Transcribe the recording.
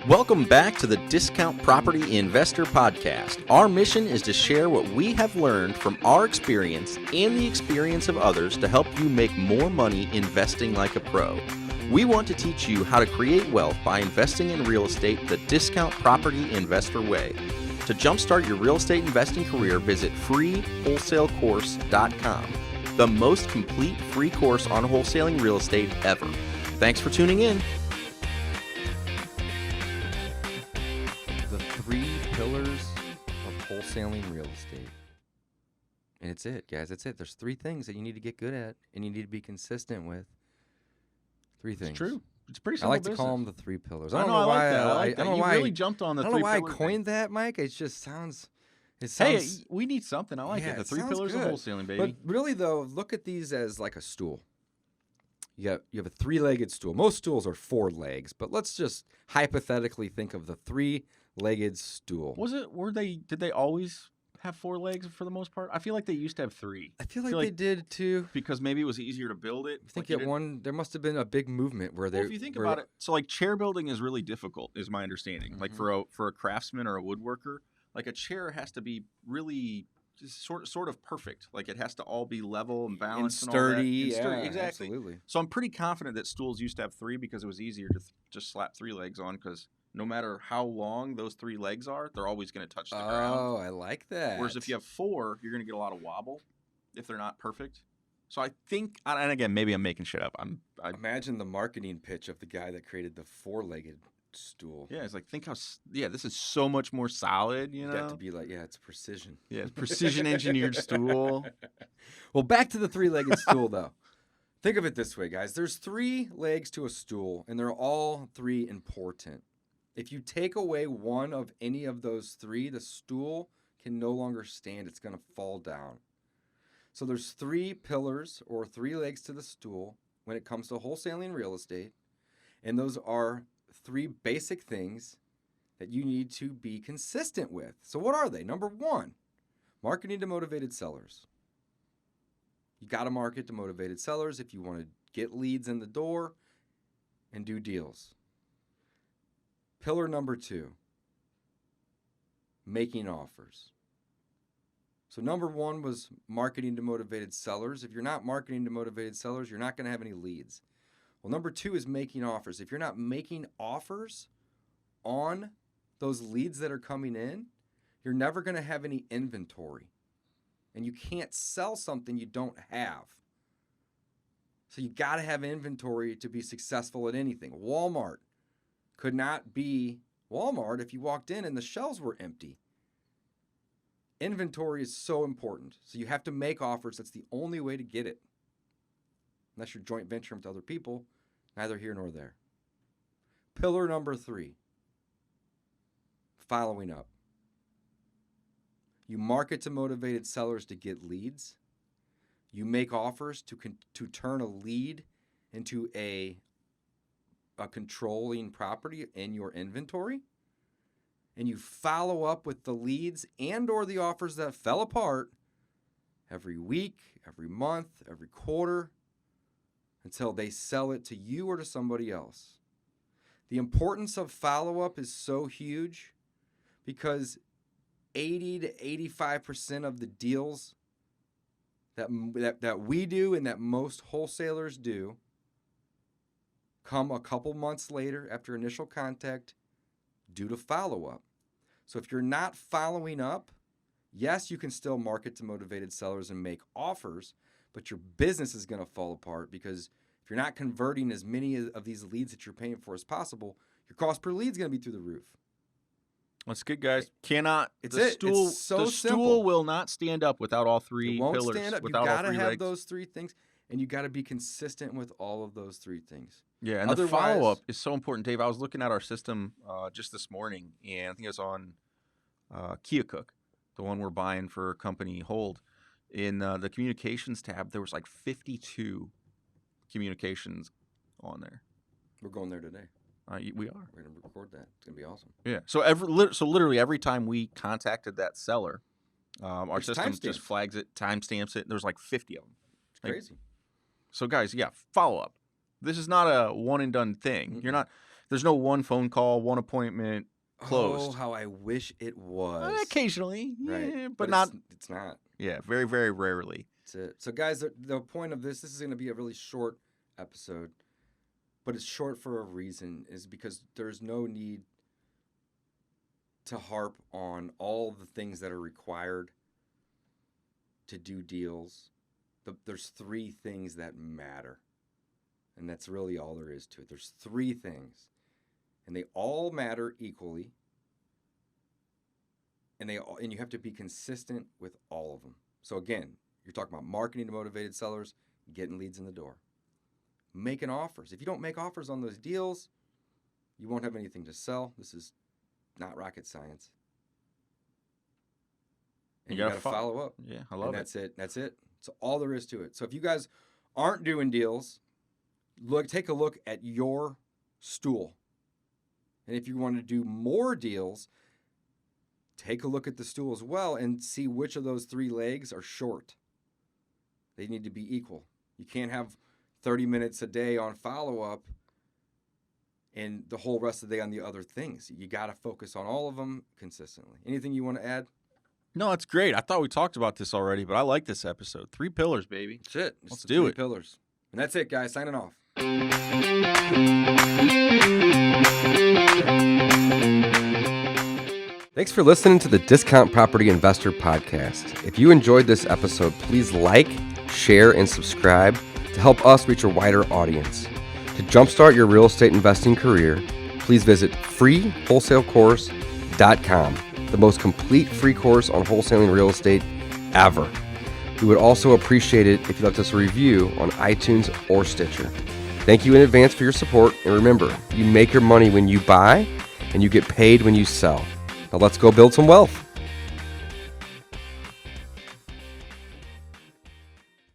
Welcome back to the Discount Property Investor Podcast. Our mission is to share what we have learned from our experience and the experience of others to help you make more money investing like a pro. We want to teach you how to create wealth by investing in real estate the Discount Property Investor way. To jumpstart your real estate investing career, visit freewholesalecourse.com, the most complete free course on wholesaling real estate ever. Thanks for tuning in. The 3 pillars of wholesaling real estate. And it's it, guys. That's it. There's 3 things that you need to get good at and you need to be consistent with. 3 things. It's true. It's pretty I simple like to business. call them the 3 pillars. I don't know why. I like that. I like that. I don't know You why. really jumped on the 3 I don't know why I pillar coined thing. that, Mike. It just sounds. It Hey, sounds. we need something. I like Yeah, it. The it 3 sounds pillars good. of wholesaling, baby. But really, though, look at these as like a stool. You have a 3-legged stool. Most stools are 4 legs, but let's just hypothetically think of the 3-legged stool. Did they always have 4 legs for the most part? I feel like they used to have 3. I feel like they did too. Because maybe it was easier to build it. I think Like, there must have been a big movement where if you think about it, so like chair building is really difficult, is my understanding. Like for a craftsman or a woodworker, like a chair has to be really just sort of perfect. Like it has to all be level and balanced and and all that. sturdy. And sturdy, Yeah, exactly. absolutely. So I'm pretty confident that stools used to have 3 because it was easier to just slap 3 legs on, because no matter how long those 3 legs are, they're always going to touch the ground. Oh, I like that. Whereas if you have 4, you're going to get a lot of wobble if they're not perfect. So I think, and again, maybe I'm making shit up. I imagine the marketing pitch of the guy that created the 4-legged stool. Yeah, it's like, think how, this is so much more solid, you know? Got to be like, it's precision. Yeah, it's precision engineered stool. Well, back to the 3-legged stool, though. Think of it this way, guys. There's 3 legs to a stool, and they're all 3 important. If you take away one of any of those 3, the stool can no longer stand. It's going to fall down. So there's 3 pillars or 3 legs to the stool when it comes to wholesaling real estate, and those are 3 basic things that you need to be consistent with. So what are they? Number 1, marketing to motivated sellers. You got to market to motivated sellers if you want to get leads in the door and do deals. Pillar number 2, making offers. So number 1 was marketing to motivated sellers. If you're not marketing to motivated sellers, you're not going to have any leads. Well, number 2 is making offers. If you're not making offers on those leads that are coming in, you're never going to have any inventory. And you can't sell something you don't have. So you got to have inventory to be successful at anything. Walmart could not be Walmart if you walked in and the shelves were empty. Inventory is so important. So you have to make offers. That's the only way to get it. Unless you're joint venturing with other people, neither here nor there. Pillar number 3, following up. You market to motivated sellers to get leads. You make offers to turn a lead into a controlling property in your inventory. And you follow up with the leads and or the offers that fell apart every week, every month, every quarter, until they sell it to you or to somebody else. The importance of follow-up is so huge because 80 to 85% of the deals that we do and that most wholesalers do come a couple months later after initial contact due to follow-up. So if you're not following up, yes, you can still market to motivated sellers and make offers, but your business is going to fall apart because if you're not converting as many of these leads that you're paying for as possible, your cost per lead is going to be through the roof. That's good, guys. The simple. stool will not stand up without all 3 It won't pillars. stand up. You Without got all to 3 have legs. those 3 things, and you got to be consistent with all of those 3 things. Yeah, and the follow-up is so important, Dave. I was looking at our system just this morning, and I think it was on Keokuk, the one we're buying for company Hold. In the communications tab, there was like 52 communications on there. We're going there today. We are. We're going to record that. It's going to be awesome. Yeah. So literally every time we contacted that seller, our system just flags it, timestamps it. There's like 50 of them. It's crazy. So guys, follow up. This is not a one and done thing. Mm-hmm. You're not. There's no one phone call, one appointment, closed. Oh, how I wish it was. Occasionally, Right. yeah, but not. It's not. Yeah, very, very rarely. That's it. So, guys, the point of this is going to be a really short episode, but it's short for a reason, is because there's no need to harp on all the things that are required to do deals. There's 3 things that matter, and that's really all there is to it. There's 3 things, and they all matter equally, and you have to be consistent with all of them. So again, you're talking about marketing to motivated sellers, getting leads in the door, making offers. If you don't make offers on those deals, you won't have anything to sell. This is not rocket science. And you got to follow up. Yeah, I love and it. that's it. That's it. That's all there is to it. So if you guys aren't doing deals, take a look at your stool. And if you want to do more deals, take a look at the stool as well and see which of those 3 legs are short. They need to be equal. You can't have 30 minutes a day on follow-up and the whole rest of the day on the other things. You got to focus on all of them consistently. Anything you want to add? No, it's great. I thought we talked about this already, but I like this episode. 3 pillars, baby. That's it. Let's do it. 3 pillars. And that's it, guys. Signing off. Thanks for listening to the Discount Property Investor Podcast. If you enjoyed this episode, please like, share, and subscribe to help us reach a wider audience. To jumpstart your real estate investing career, please visit freewholesalecourse.com, the most complete free course on wholesaling real estate ever. We would also appreciate it if you left us a review on iTunes or Stitcher. Thank you in advance for your support, and remember, you make your money when you buy, and you get paid when you sell. Now let's go build some wealth.